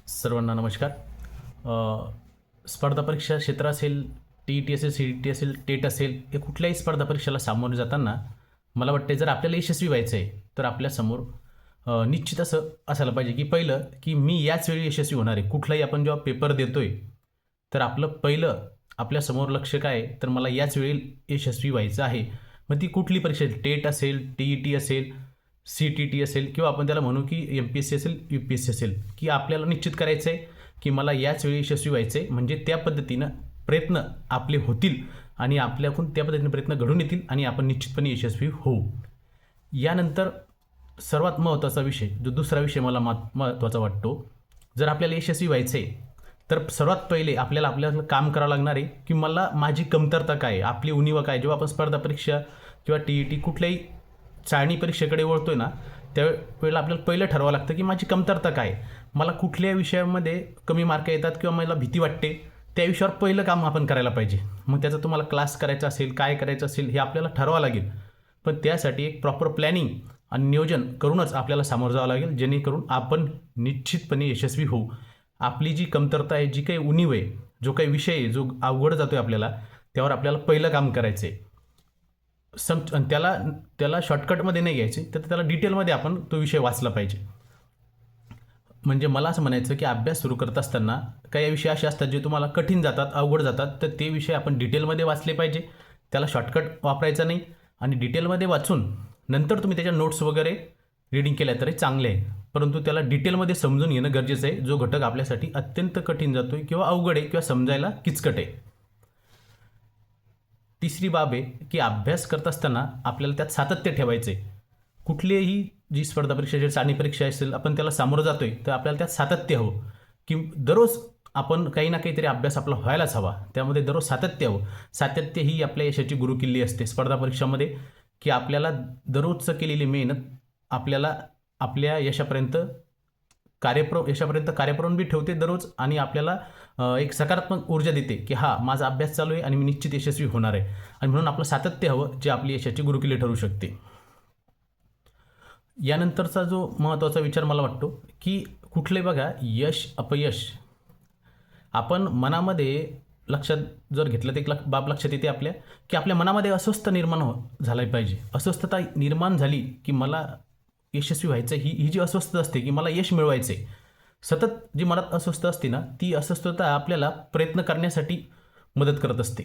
सर्वांना नमस्कार. स्पर्धा परीक्षा क्षेत्र असेल, टी-ई-टी असेल, सी-ई-टी असेल, टेट असेल, या कुठल्याही स्पर्धा परीक्षेला सामोरे जाताना मला वाटते जर आपल्याला यशस्वी व्हायचं आहे तर आपल्यासमोर निश्चित असं असायला पाहिजे की पहिलं की मी याच वेळी यशस्वी होणार आहे. कुठलाही आपण जेव्हा पेपर देतोय तर आपलं पहिलं आपल्यासमोर लक्ष काय आहे, तर मला याच वेळी यशस्वी व्हायचं आहे. मग ती कुठली परीक्षा असेल, टेट असेल, टी-ई-टी असेल, सी-टी-टी असेल किंवा आपण त्याला म्हणू की एम-पी-एस-सी असेल, यू-पी-एस-सी असेल, की आपल्याला निश्चित करायचं आहे की मला याच वेळी यशस्वी व्हायचं आहे. म्हणजे त्या पद्धतीनं प्रयत्न आपले होतील आणि आपल्याकडून त्या पद्धतीने प्रयत्न घडून येतील आणि आपण निश्चितपणे यशस्वी होऊ. यानंतर सर्वात महत्त्वाचा विषय, जो दुसरा विषय मला महत्त्वाचा वाटतो, जर आपल्याला यशस्वी व्हायचं आहे तर सर्वात पहिले आपल्याला काम करावं लागणार आहे की मला माझी कमतरता काय आहे, आपली उणीवा काय. जेव्हा आपण स्पर्धा परीक्षा किंवा टी-ई-टी कुठल्याही चाळणी परीक्षेकडे वळतोय ना, त्यावेळेला आपल्याला पहिलं ठरवावं लागतं की माझी कमतरता काय आहे. मला कुठल्या विषयामध्ये कमी मार्क येतात किंवा मला भीती वाटते, त्या विषयावर पहिलं काम आपण करायला पाहिजे. मग त्याचा तुम्हाला क्लास करायचा असेल, काय करायचं असेल, हे आपल्याला ठरवावं लागेल. पण त्यासाठी एक प्रॉपर प्लॅनिंग आणि नियोजन करूनच आपल्याला सामोरं जावं लागेल, जेणेकरून आपण निश्चितपणे यशस्वी होऊ. आपली जी कमतरता आहे, जी काही उणीव आहे, जो काही विषय आहे, जो अवघड जातो आहे आपल्याला, त्यावर आपल्याला पहिलं काम करायचं आहे. आणि त्याला शॉर्टकटमध्ये नाही घ्यायचे, तर त्याला डिटेलमध्ये आपण तो विषय वाचला पाहिजे. म्हणजे मला असं म्हणायचं की अभ्यास सुरू करत असताना काही विषय असे असतात जे तुम्हाला कठीण जातात, अवघड जातात, तर ते विषय आपण डिटेलमध्ये वाचले पाहिजे. त्याला शॉर्टकट वापरायचा नाही आणि डिटेलमध्ये वाचून नंतर तुम्ही त्याच्या नोट्स वगैरे रीडिंग केल्या तरी चांगले आहे. परंतु त्याला डिटेलमध्ये समजून घेणं गरजेचं आहे, जो घटक आपल्यासाठी अत्यंत कठीण जातोय किंवा अवघड आहे किंवा समजायला किचकट आहे. तिसरी बाब आहे की अभ्यास करत असताना आपल्याला त्यात सातत्य ठेवायचं आहे. कुठलीही जी स्पर्धा परीक्षा असेल, चाळणी परीक्षा असेल, आपण त्याला सामोरं जातोय तर आपल्याला त्यात सातत्य हवं की दररोज आपण काही ना काहीतरी अभ्यास आपला व्हायलाच हवा. त्यामध्ये दररोज सातत्य हवं. सातत्य ही आपल्या यशाची गुरुकिल्ली असते स्पर्धा परीक्षामध्ये, की आपल्याला दररोजचं केलेली मेहनत आपल्याला आपल्या यशापर्यंत कार्यप्रवण बी ठेवते दररोज आणि आपल्याला एक सकारात्मक ऊर्जा देते की हा माझा अभ्यास चालू आहे आणि मी निश्चित यशस्वी होणार आहे. आणि म्हणून आपलं सातत्य हवं, जे आपली यशाची गुरुकिल्ली ठरू शकते. यानंतरचा जो महत्त्वाचा विचार मला वाटतो की कुठले बघा यश अपयश आपण मनामध्ये लक्षात जर घेतलं तर एक बाब लक्षात येते आपल्या, की आपल्या मनामध्ये अस्वस्थ निर्माण झाला पाहिजे. अस्वस्थता निर्माण झाली की मला यशस्वी व्हायचं, ही जी अस्वस्थता असते की मला यश मिळवायचं आहे, सतत जी मनात अस्वस्थ असते ना, ती अस्वस्थता आपल्याला प्रयत्न करण्यासाठी मदत करत असते.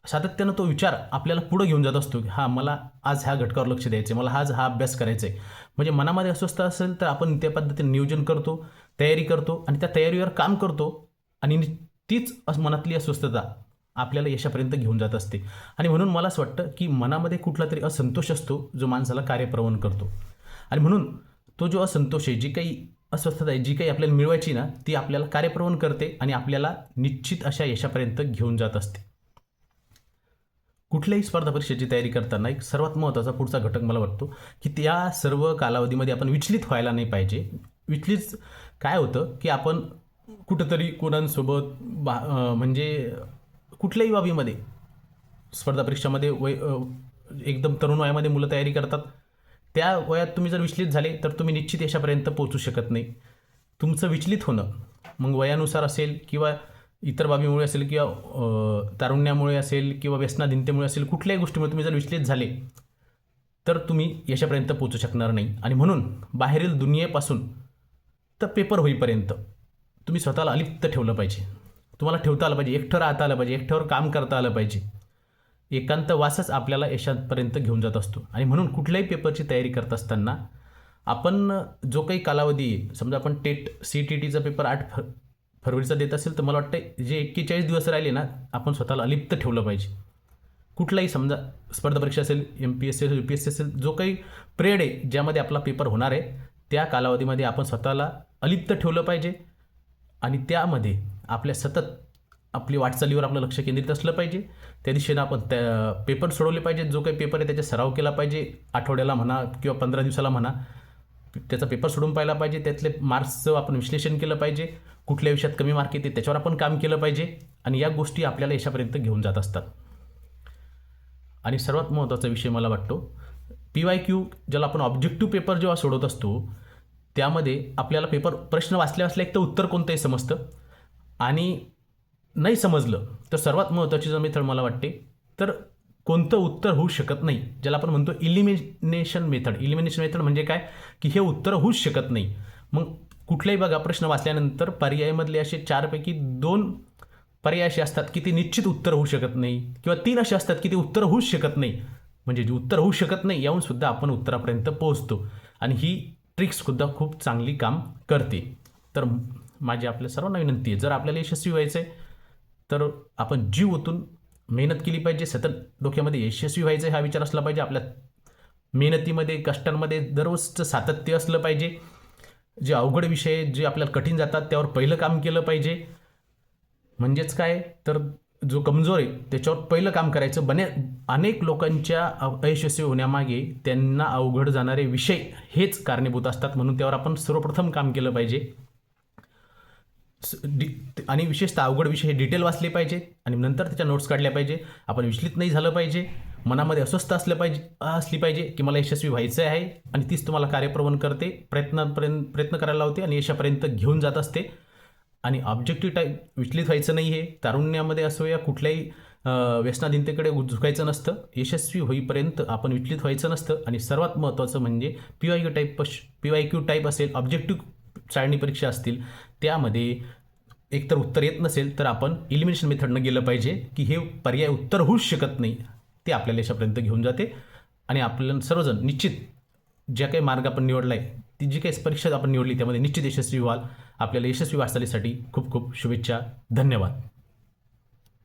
सातत्यानं तो विचार आपल्याला पुढं घेऊन जात असतो की हां, मला आज ह्या घटकावर लक्ष द्यायचं आहे, मला आज हा अभ्यास करायचा आहे. म्हणजे मनामध्ये अस्वस्थ असेल तर आपण त्या पद्धतीने नियोजन करतो, तयारी करतो आणि त्या तयारीवर काम करतो आणि तीच मनातली अस्वस्थता आपल्याला यशापर्यंत घेऊन जात असते. आणि म्हणून मला असं वाटतं की मनामध्ये कुठला तरी असंतोष असतो, जो माणसाला कार्यप्रवण करतो. आणि म्हणून तो जो असंतोष आहे, जी काही अस्वस्थता आहे, जी काही आपल्याला मिळवायची ना, ती आपल्याला कार्यप्रवण करते आणि आपल्याला निश्चित अशा यशापर्यंत घेऊन जात असते. कुठल्याही स्पर्धा परीक्षेची तयारी करताना एक सर्वात महत्त्वाचा पुढचा घटक मला वाटतो की त्या सर्व कालावधीमध्ये आपण विचलित व्हायला नाही पाहिजे. विचलित काय होतं की आपण कुठंतरी कोणांसोबत म्हणजे कुठल्याही बाबीमध्ये स्पर्धा परीक्षामध्ये एकदम तरुण वयामध्ये मुलं तयारी करतात. त्या वयात तुम्ही जर विचलित झाले तर तुम्ही निश्चित यशापर्यंत पोहोचू शकत नाही. तुमचं विचलित होणं मग वयानुसार असेल किंवा इतर बाबीमुळे असेल किंवा तारुण्यामुळे असेल किंवा व्यसनाधीनतेमुळे असेल, कुठल्याही गोष्टीमुळे तुम्ही जर विचलित झाले तर तुम्ही यशापर्यंत पोहोचू शकणार नाही. आणि म्हणून बाहेरील दुनियेपासून तर पेपर होईपर्यंत तुम्ही स्वतःला अलिप्त ठेवलं पाहिजे. तुम्हाला ठेवता आलं पाहिजे, एकटं राहता आलं पाहिजे, एकट्यावर काम करता आलं पाहिजे. एकांतवासच आपल्याला यशापर्यंत घेऊन जात असतो. आणि म्हणून कुठल्याही पेपरची तयारी करत असताना आपण जो काही कालावधी आहे, समजा आपण टेट सी-टी-टीचा पेपर 8 फरवरीचा देत असेल तर मला वाटतं जे 41 दिवस राहिले ना, आपण स्वतःला अलिप्त ठेवलं पाहिजे. कुठलाही समजा स्पर्धा परीक्षा असेल, एम-पी-एस-सी असेल, यू-पी-एस-सी असेल, जो काही पिरियड आहे ज्यामध्ये आपला पेपर होणार आहे, त्या कालावधीमध्ये आपण स्वतःला अलिप्त ठेवलं पाहिजे आणि त्यामध्ये आपल्या सतत आपली वाटचालीवर आपलं लक्ष केंद्रित असलं पाहिजे. त्या दिशेनं आपण त्या पेपर सोडवले पाहिजेत. जो काही पेपर आहे त्याचा सराव केला पाहिजे, आठवड्याला म्हणा किंवा 15 दिवसाला म्हणा, त्याचा पेपर सोडून पाहिला पाहिजे. त्यातले मार्क्सचं आपण विश्लेषण केलं पाहिजे. कुठल्या विषयात कमी मार्क येते त्याच्यावर आपण काम केलं पाहिजे. आणि या गोष्टी आपल्याला यशापर्यंत घेऊन जात असतात. आणि सर्वात महत्त्वाचा विषय मला वाटतो PYQ, ज्याला आपण ऑब्जेक्टिव्ह पेपर जेव्हा सोडवत असतो त्यामध्ये आपल्याला प्रश्न वाचल्या वाचल्या एक तर उत्तर कोणतंही समजतं, आणि नाही समजलं तर सर्वात महत्त्वाची जर मेथड मला वाटते तर कोणतं उत्तर होऊ शकत नाही, ज्याला आपण म्हणतो इलिमिनेशन मेथड. इलिमिनेशन मेथड म्हणजे काय, की हे उत्तर होऊच शकत नाही. मग कुठलाही बघा प्रश्न वाचल्यानंतर पर्यायामधले असे 4पैकी 2 पर्याय असे असतात की ते निश्चित उत्तर होऊ शकत नाही, किंवा 3 असे असतात की ते उत्तर होऊच शकत नाही. म्हणजे जे उत्तर होऊ शकत नाही याहून सुद्धा आपण उत्तरापर्यंत पोहोचतो, आणि ही ट्रिक्ससुद्धा खूप चांगली काम करते. तर माझी आपल्या सर्वांना विनंती आहे, जर आपल्याला यशस्वी व्हायचं आहे तर आपण जीव ओतून मेहनत केली पाहिजे. सतत डोक्यामध्ये यशस्वी व्हायचं आहे हा विचार असला पाहिजे. आपल्या मेहनतीमध्ये, कष्टांमध्ये दररोजचं सातत्य असलं पाहिजे. जे अवघड विषय जे आपल्याला कठीण जातात त्यावर पहिलं काम केलं पाहिजे. म्हणजेच काय, तर जो कमजोर आहे त्याच्यावर पहिलं काम करायचं. अनेक लोकांच्या अयशस्वी होण्यामागे त्यांना अवघड जाणारे विषय हेच कारणीभूत असतात, म्हणून त्यावर आपण सर्वप्रथम काम केलं पाहिजे. आणि विशेषतः अवघड विषय हे डिटेल वाचले पाहिजे आणि नंतर त्याच्या नोट्स काढल्या पाहिजे. आपण विचलित नाही झालं पाहिजे. मनामध्ये अस्वस्थ असली पाहिजे की मला यशस्वी व्हायचं आहे, आणि तीच तुम्हाला कार्यप्रवण करते, प्रयत्न करायला लावते आणि यशापर्यंत घेऊन जात असते. आणि ऑब्जेक्टिव्ह टाईप विचलित व्हायचं नाही. हे तारुण्यामध्ये असो या कुठल्याही व्यसनाधीनतेकडे झुकायचं नसतं. यशस्वी होईपर्यंत आपण विचलित व्हायचं नसतं. आणि सर्वात महत्त्वाचं म्हणजे PYQ टाईप असेल, ऑब्जेक्टिव्ह चाळणी परीक्षा असतील, त्यामध्ये एकतर उत्तर येत नसेल तर आपण इलिमिनेशन मेथडनं गेलं पाहिजे, की हे पर्याय उत्तर होऊच शकत नाही, ते आपल्याला यशापर्यंत घेऊन जाते. आणि आपल्याला सर्वजण निश्चित ज्या काही मार्ग आपण निवडला आहे, ती जी काही परीक्षा आपण निवडली त्यामध्ये निश्चित यशस्वी व्हाल. आपल्याला यशस्वी वाटचालीसाठी खूप खूप शुभेच्छा. धन्यवाद.